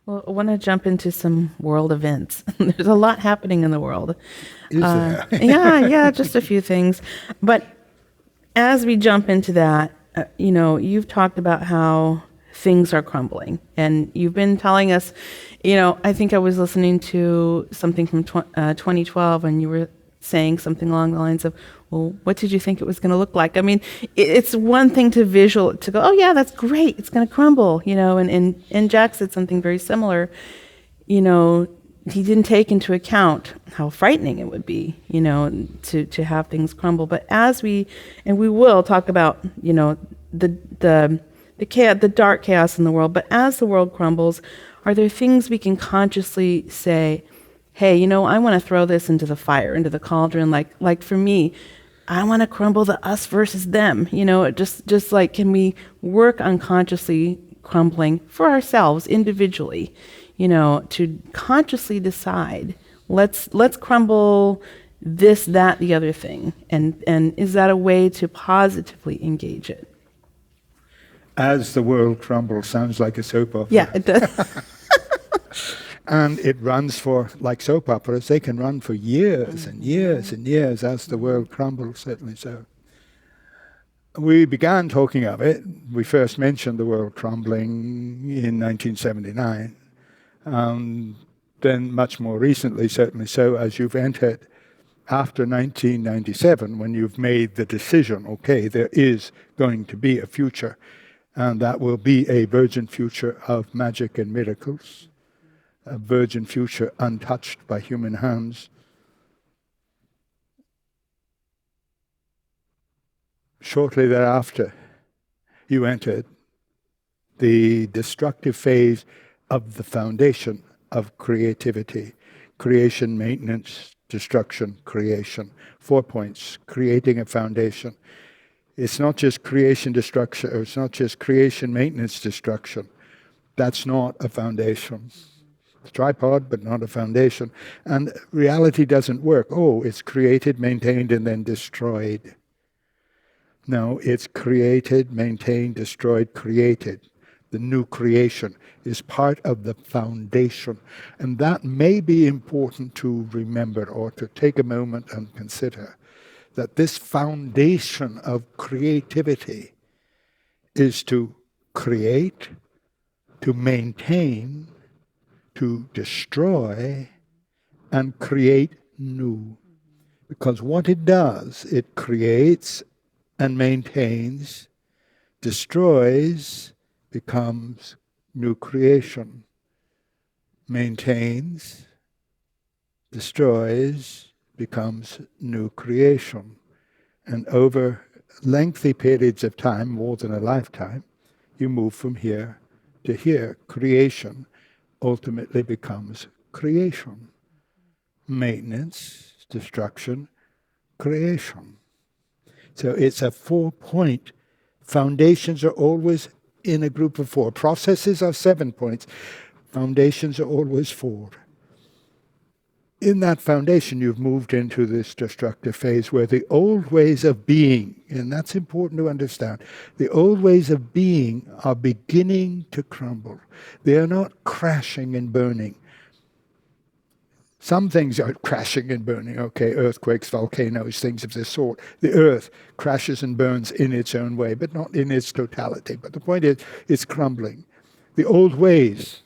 Well, I want to jump into some world events. There's a lot happening in the world. Is there? Yeah, just a few things. But as we jump into that, you've talked about how things are crumbling, and you've been telling us, I think I was listening to something from 2012, and you were saying something along the lines of, well, what did you think it was going to look like? I mean, it's one thing to go, oh yeah, that's great, it's going to crumble, and Jack said something very similar. He didn't take into account how frightening it would be, to have things crumble. But and we will talk about, the chaos, the dark chaos in the world. But as the world crumbles, are there things we can consciously say, hey, I want to throw this into the fire, into the cauldron? Like for me, I want to crumble the us versus them. Just like, can we work on consciously crumbling for ourselves individually? To consciously decide, let's crumble this, that, the other thing, and is that a way to positively engage it? As the world crumbles sounds like a soap opera. Yeah, it does. And it runs for, like soap operas, they can run for years and years and years as the world crumbles, certainly so. We began talking of it. We first mentioned the world crumbling in 1979. Then much more recently, certainly so, as you've entered after 1997, when you've made the decision, okay, there is going to be a future, and that will be a virgin future of magic and miracles, a virgin future untouched by human hands. Shortly thereafter, you entered the destructive phase of the foundation of creativity. Creation, maintenance, destruction, creation. 4 points. Creating a foundation. It's not just creation, destruction, or it's not just creation, maintenance, destruction. That's not a foundation. It's a tripod, but not a foundation. And reality doesn't work. Oh, it's created, maintained, and then destroyed. No, it's created, maintained, destroyed, created. The new creation is part of the foundation. And that may be important to remember, or to take a moment and consider, that this foundation of creativity is to create, to maintain, to destroy, and create new. Because what it does, it creates and maintains, destroys, becomes new creation, maintains, destroys, becomes new creation. And over lengthy periods of time, more than a lifetime, you move from here to here. Creation ultimately becomes creation. Maintenance, destruction, creation. So it's a 4-point. Foundations are always in a group of 4. Processes are 7 points. Foundations are always 4. In that foundation, you've moved into this destructive phase where the old ways of being, and that's important to understand, the old ways of being are beginning to crumble. They are not crashing and burning. Some things are crashing and burning, okay, earthquakes, volcanoes, things of this sort. The earth crashes and burns in its own way, but not in its totality. But the point is, it's crumbling. The old ways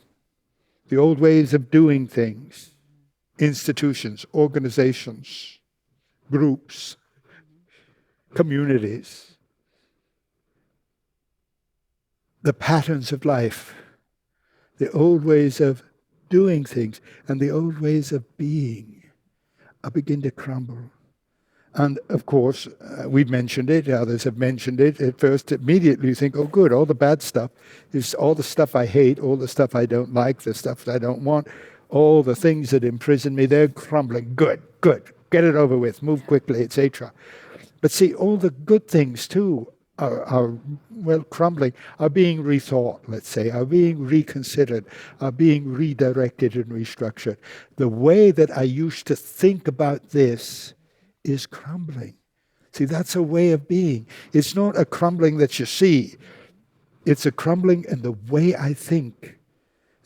of doing things, institutions, organizations, groups, communities, the patterns of life, the old ways of doing things, and the old ways of being begin to crumble. And of course, we've mentioned it, others have mentioned it. At first, immediately you think, oh good, all the bad stuff is all the stuff I hate, all the stuff I don't like, the stuff that I don't want, all the things that imprison me, they're crumbling. Good, get it over with, move quickly, etc. But see, all the good things too are crumbling, are being rethought, let's say, are being reconsidered, are being redirected and restructured. The way that I used to think about this is crumbling. See, that's a way of being. It's not a crumbling that you see. It's a crumbling in the way I think.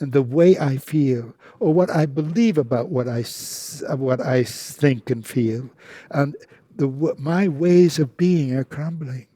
and the way I feel, or what I believe about what I think and feel, and my ways of being are crumbling.